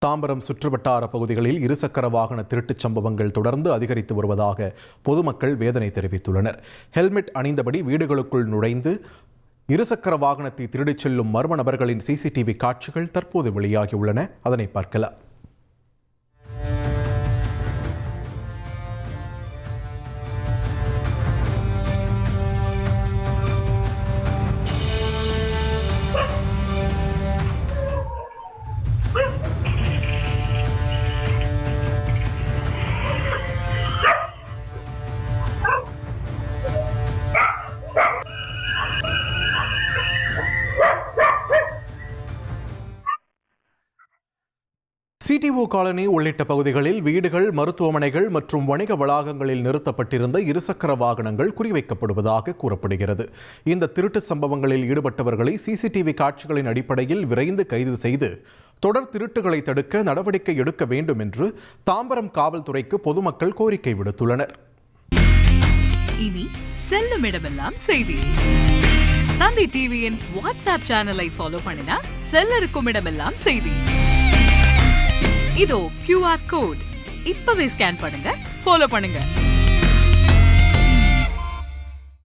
தாம்பரம் சுற்றுவட்டார பகுதிகளில் இருசக்கர வாகன திருட்டுச் சம்பவங்கள் தொடர்ந்து அதிகரித்து வருவதாக பொதுமக்கள் வேதனை தெரிவித்துள்ளனர். ஹெல்மெட் அணிந்தபடி வீடுகளுக்குள் நுழைந்து இருசக்கர வாகனத்தை திருடிச் செல்லும் மர்ம நபர்களின் சிசிடிவி காட்சிகள் தற்போது வெளியாகியுள்ளன. அதனை பார்க்கலாம். சிடிஓ காலனி உள்ளிட்ட பகுதிகளில் வீடுகள், மருத்துவமனைகள் மற்றும் வணிக வளாகங்களில் நிறுத்தப்பட்டிருந்த இருசக்கர வாகனங்கள் குறிவைக்கப்படுவதாக கூறப்படுகிறது. இந்த திருட்டு சம்பவங்களில் ஈடுபட்டவர்களை சிசிடிவி காட்சிகளின் அடிப்படையில் விரைந்து கைது செய்து தொடர் திருட்டுகளை தடுக்க நடவடிக்கை எடுக்க வேண்டும் என்று தாம்பரம் காவல்துறைக்கு பொதுமக்கள் கோரிக்கை விடுத்துள்ளனர். இனி செல்லும் இடமெல்லாம் செய்தி. தந்தி டிவியின் வாட்ஸ்அப் சேனலை ஃபாலோ பண்ணினா செல்ல இருக்கும் இடமெல்லாம் செய்தி. இதோ QR கோட் இப்பவே ஸ்கேன் பண்ணுங்க, ஃபாலோ பண்ணுங்க.